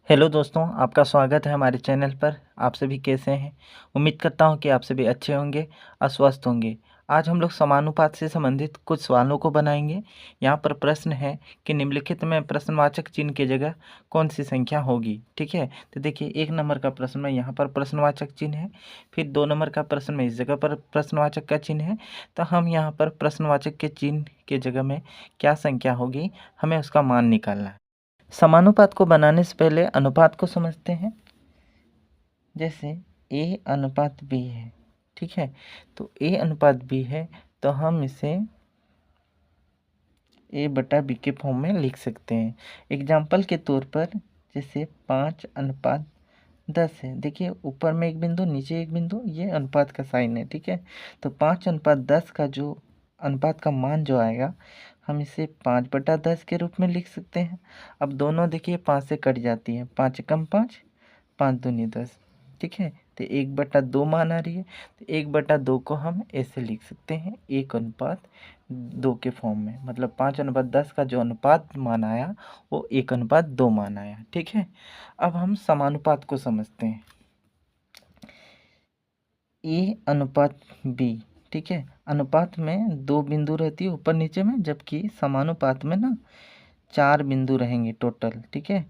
Hello दोस्तों, आपका स्वागत है हमारे चैनल पर। आप सभी कैसे हैं? उम्मीद करता हूं कि आप सभी अच्छे होंगे और स्वस्थ होंगे। आज हम लोग समानुपात से संबंधित कुछ सवालों को बनाएंगे। यहाँ पर प्रश्न है कि निम्नलिखित में प्रश्नवाचक चिन्ह की जगह कौन सी संख्या होगी। ठीक है, तो देखिए 1 नंबर का प्रश्न में यहाँ पर प्रश्नवाचक चिन्ह है। फिर 2 नंबर का प्रश्न में इस जगह पर प्रश्नवाचक का चिन्ह है। तो हम यहाँ पर प्रश्नवाचक के चिन्ह के जगह में क्या संख्या होगी, हमें उसका मान निकालना है। समानुपात को बनाने से पहले अनुपात को समझते हैं। जैसे ए अनुपात बी है, ठीक है, तो ए अनुपात बी है तो हम इसे ए बटा बी के फॉर्म में लिख सकते हैं। एग्जाम्पल के तौर पर जैसे 5:10 है। देखिए ऊपर में एक बिंदु, नीचे एक बिंदु, ये अनुपात का साइन है। ठीक है, तो 5:10 का जो अनुपात का मान जो आएगा, हम इसे 5/10 के रूप में लिख सकते हैं। अब दोनों देखिए 5 से कट जाती है, 5 एकम 5, 5 दूनी 10। ठीक है, तो 1/2 मान आ रही है, तो 1/2 को हम ऐसे लिख सकते हैं 1:2 के फॉर्म में। मतलब 5:10 का जो अनुपात मान आया वो 1:2 मान आया। ठीक है, अब हम समानुपात को समझते हैं। ए अनुपात बी, ठीक है, अनुपात में 2 बिंदु रहती है ऊपर नीचे में, जबकि समानुपात में ना 4 बिंदु रहेंगे टोटल। ठीक है,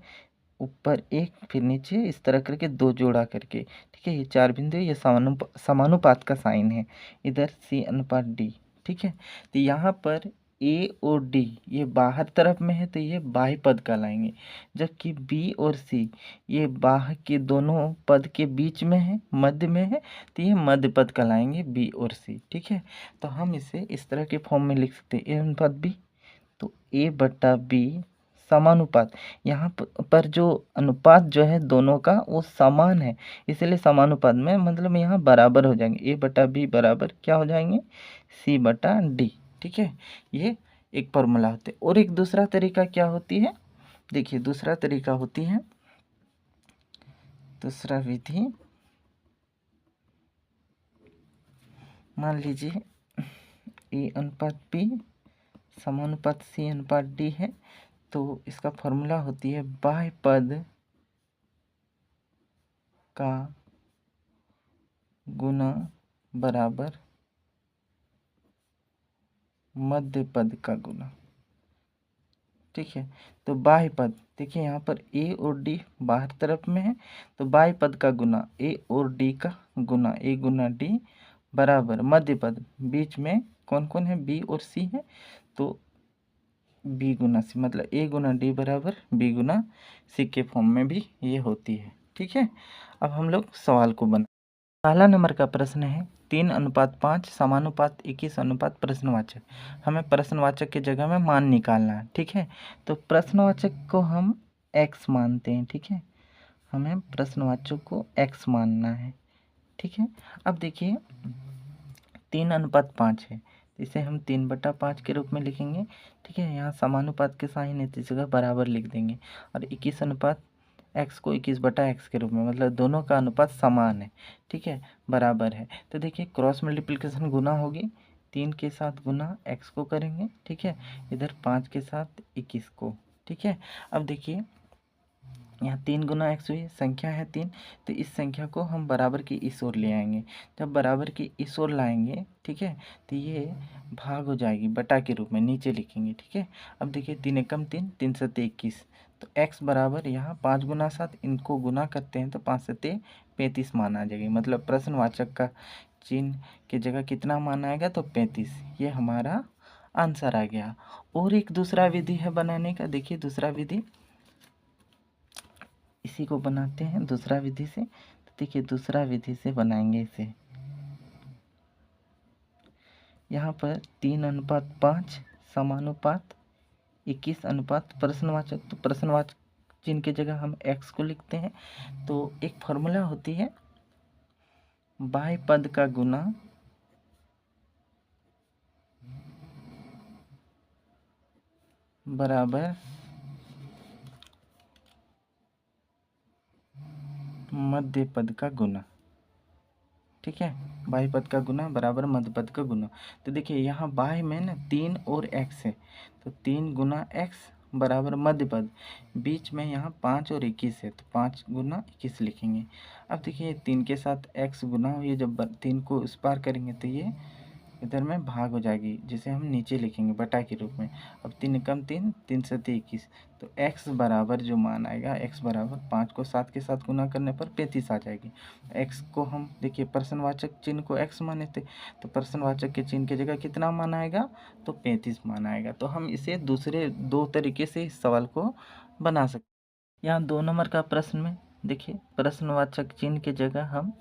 ऊपर एक फिर नीचे इस तरह करके 2 जोड़ा करके। ठीक है, ये 4 बिंदु है, ये समानुपात का साइन है। इधर सी अनुपात डी। ठीक है, तो यहाँ पर ए और डी ये बाहर तरफ में है तो ये बाह्य पद कहलाएंगे, जबकि बी और सी ये बाह्य के दोनों पद के बीच में है, मध्य में है, तो ये मध्य पद कहलाएंगे बी और सी। ठीक है, तो हम इसे इस तरह के फॉर्म में लिख सकते हैं ए अनुपात बी। तो ए बटा बी समानुपात, यहाँ पर जो अनुपात जो है दोनों का वो समान है, इसलिए समानुपात में मतलब यहाँ बराबर हो जाएंगे। ए बटा बी बराबर क्या हो जाएंगे, सी बटा डी। ठीक है, ये एक फॉर्मूला होते हैं। और एक दूसरा तरीका क्या होती है, देखिए दूसरा तरीका होती है, दूसरा विधि, मान लीजिए ए अनुपात बी समानुपात सी अनुपात डी है, तो इसका फॉर्मूला होती है बाह्य पद का गुना बराबर मध्य पद का गुना। ठीक है, तो बाह्य पद देखिए यहाँ पर ए और डी बाहर तरफ में है, तो बाह्य पद का गुना ए और डी का गुना ए गुना डी बराबर मध्य पद, बीच में कौन कौन है, बी और सी है, तो बी गुना सी, मतलब ए गुना डी बराबर बी गुना सी के फॉर्म में भी ये होती है। ठीक है, अब हम लोग सवाल को बना। पहला नंबर का प्रश्न है 3:5 समानुपात 21 प्रश्नवाचक। हमें प्रश्नवाचक की जगह में मान निकालना है। ठीक है, तो प्रश्नवाचक को हम x मानते हैं। ठीक है, हमें प्रश्नवाचक को x मानना है। ठीक है, अब देखिए 3:5 है, इसे हम 3/5 के रूप में लिखेंगे। ठीक है, यहाँ समानुपात के साइन है तो इस जगह बराबर लिख देंगे। और 21:x को 21/x के रूप में, मतलब दोनों का अनुपात समान है। ठीक है, बराबर है, तो देखिए क्रॉस मल्टीप्लिकेशन गुना होगी, 3 के साथ गुना x को करेंगे। ठीक है, इधर 5 के साथ 21 को। ठीक है, अब देखिए यहाँ 3 गुना एक्स हुई, संख्या है 3, तो इस संख्या को हम बराबर की इस ओर ले आएंगे। जब बराबर की इस ओर लाएंगे, ठीक है, तो ये भाग हो जाएगी, बटा के रूप में नीचे लिखेंगे। ठीक है, अब देखिए 3 एकम 3, 3 सत्ते 21, तो x बराबर यहाँ 5 गुना 7, इनको गुना करते हैं तो 5 सत्ते 35 मान आ जाएगी। मतलब प्रश्नवाचक का चिन्ह की जगह कितना मान आएगा, तो 35। ये हमारा आंसर आ गया। और एक दूसरा विधि है बनाने का, देखिए दूसरा विधि, इसी को बनाते हैं दूसरा विधि से। तो देखिए दूसरा विधि से बनाएंगे इसे। यहाँ पर 3:5 समानुपात 21 प्रश्नवाचक, तो प्रश्नवाचक चिन्ह की जगह हम x को लिखते हैं। तो एक फॉर्मूला होती है बाह्य पद का गुना बराबर मध्य पद का गुना। ठीक है, बाह्य पद का गुना बराबर मध्य पद का गुना। तो देखिए यहाँ बाह्य में ना 3 और x है, तो 3 गुना x बराबर मध्य पद, बीच में यहाँ 5 और 21 है तो 5 गुना 21 लिखेंगे। अब देखिए 3 के साथ x गुना हो, ये जब 3 को इस पार करेंगे तो ये इधर में भाग हो जाएगी, जिसे हम नीचे लिखेंगे बटा के रूप में। अब 3 एकम 3, 3 सत्ते 21, तो x बराबर जो मान आएगा, x बराबर 5 को 7 के साथ गुना करने पर 35 आ जाएगी। x को हम देखिए प्रश्नवाचक चिन्ह को x माने थे, तो प्रश्नवाचक के चिन्ह की जगह कितना मान आएगा, तो 35 मान आएगा। तो हम इसे दूसरे 2 तरीके से इस सवाल को बना सकते। यहाँ 2 नंबर का प्रश्न में देखिए प्रश्नवाचक चिन्ह की जगह हम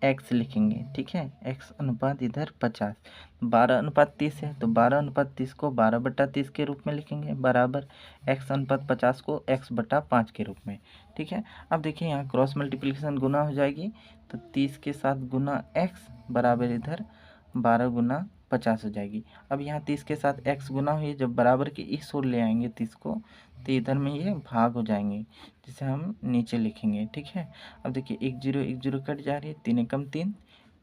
x लिखेंगे, ठीक है। x अनुपात इधर 50, 12:30 है तो 12:30 को 12/30 के रूप में लिखेंगे, बराबर x अनुपात 50 को x/5 के रूप में, ठीक है। अब देखिए यहाँ क्रॉस मल्टीप्लिकेशन गुना हो जाएगी, तो 30 के साथ गुना x बराबर इधर 12 गुना 50 हो जाएगी। अब यहाँ 30 के साथ x गुना हुई, जब बराबर के इस ओर ले आएंगे 30 को, तो इधर में ये भाग हो जाएंगे, जिसे हम नीचे लिखेंगे, ठीक है। अब देखिए 1 0 1 0 कट जा रही है, 3 एकम 3,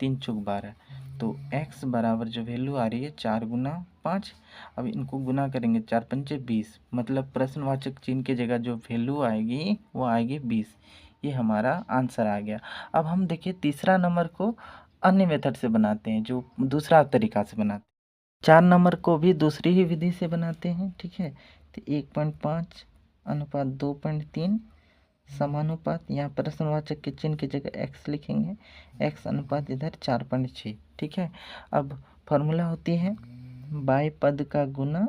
3 चौक 12, तो x बराबर जो वैल्यू आ रही है 4 गुना 5। अब इनको गुना करेंगे, 4 पंचे 20, मतलब प्रश्नवाचक चिन्ह की जगह जो वैल्यू आएगी वो आएगी 20। ये हमारा आंसर आ गया। अब हम देखिए तीसरा नंबर को अन्य मेथड से बनाते हैं, जो दूसरा तरीका से बनाते हैं। 4 नंबर को भी दूसरी ही विधि से बनाते हैं, ठीक है। तो 1.5 अनुपात 2.3 समानुपात, यहाँ प्रश्नवाचक के चिन्ह की जगह x लिखेंगे, x अनुपात इधर 4.6, ठीक है। अब फॉर्मूला होती है बाई पद का गुना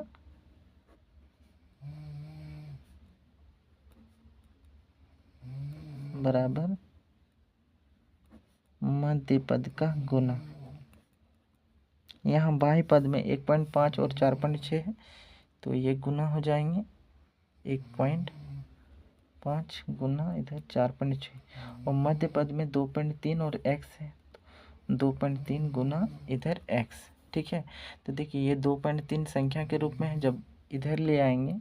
बराबर मध्य पद का गुना। यहाँ बाई पद में 1.5 और 4.6 है, तो ये गुना हो जाएंगे, 1.5 गुना इधर 4.6, और मध्य पद में 2.3 और x है, 2.3 गुना इधर x, ठीक है। तो देखिए ये 2.3 संख्या के रूप में है, जब इधर ले आएंगे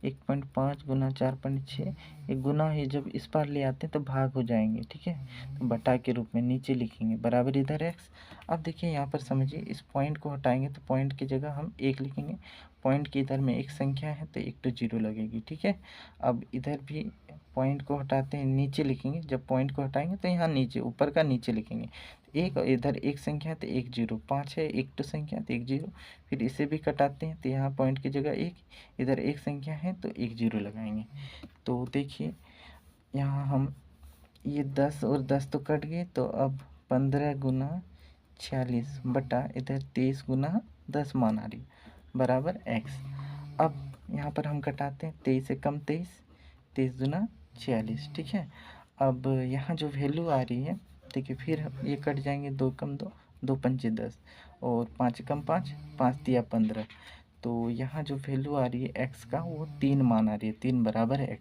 1.5 गुना 4.6, एक गुना ही जब इस पार ले आते हैं तो भाग हो जाएंगे, ठीक है। तो बटा के रूप में नीचे लिखेंगे, बराबर इधर x। अब देखिए यहाँ पर समझिए, इस पॉइंट को हटाएंगे तो पॉइंट की जगह हम 1 लिखेंगे, पॉइंट की इधर में एक संख्या है तो 1 तो 0 लगेगी, ठीक है। अब इधर भी पॉइंट को हटाते हैं, नीचे लिखेंगे, जब पॉइंट को हटाएंगे तो यहाँ नीचे, ऊपर का नीचे लिखेंगे, एक इधर एक संख्या तो 1 0, 5 है एक तो संख्या तो 1 0, फिर इसे भी कटाते हैं तो यहाँ पॉइंट की जगह 1, इधर एक संख्या है तो 1 0 लगाएंगे। तो देखिए यहाँ हम ये 10 और 10 तो कट गए, तो अब 15 गुना 46 बटा इधर 23 गुना 10 मान आ रही, बराबर x। अब यहाँ पर हम कटाते हैं, 23 से कम 23, 23 गुना 46, ठीक है। अब यहाँ जो वैल्यू आ रही है, देखिए फिर ये कट जाएंगे, 2 कम 2, 2 पंचे 10, और 5 कम 5, 5 तिया 15, तो यहाँ जो वैल्यू आ रही है x का वो 3 मान आ रही है, 3 बराबर है x।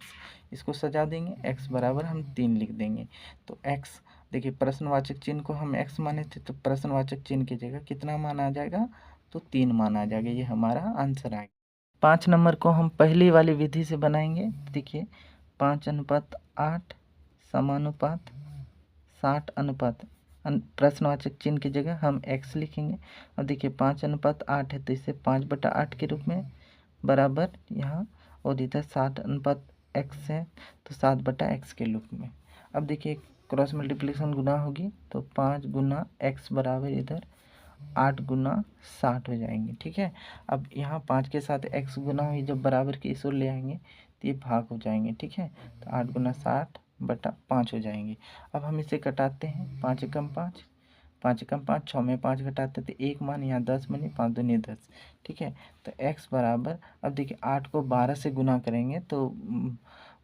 इसको सजा देंगे, x बराबर हम 3 लिख देंगे। तो x देखिए प्रश्नवाचक चिन्ह को हम x माने थे, तो प्रश्नवाचक चिन्ह की जगह कितना मान आ जाएगा, तो 3 मान आ जाएगा, ये हमारा आंसर आएगा। 5 नंबर को हम पहली वाली विधि से बनाएंगे, देखिए 5:8 समानुपात 60 अनुपात, प्रश्नवाचक चिन्ह की जगह हम x लिखेंगे। और देखिए 5:8 है तो इसे 5/8 के रूप में, बराबर यहाँ, और इधर 60 अनुपात x है तो 7/x के रूप में। अब देखिए क्रॉस मल्टीप्लिकेशन गुना होगी, तो 5 गुना x बराबर इधर 8 गुना 60 हो जाएंगे, ठीक है। अब यहाँ 5 के साथ x गुना हुई, जब बराबर के इस ओर ले आएंगे तो ये भाग हो जाएंगे, ठीक है। तो 8 गुना 60/5 हो जाएंगे। अब हम इसे कटाते हैं, 5 एकम 5, 5 एकम 5, 6 में 5 घटाते तो 1 मान, यहाँ 10 बनी, 5 दूनी 10, ठीक है। तो x बराबर, अब देखिए 8 को 12 से गुना करेंगे तो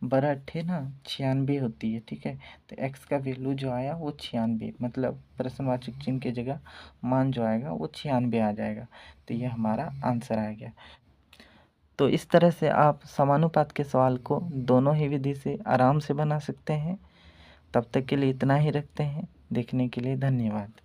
12 अट्ठे ना 96 होती है, ठीक है। तो x का वैल्यू जो आया वो 96, मतलब प्रश्नवाचक चिन्ह की जगह मान जो आएगा वो 96 आ जाएगा। तो ये हमारा आंसर आ गया। तो इस तरह से आप समानुपात के सवाल को दोनों ही विधि से आराम से बना सकते हैं। तब तक के लिए इतना ही रखते हैं। देखने के लिए धन्यवाद।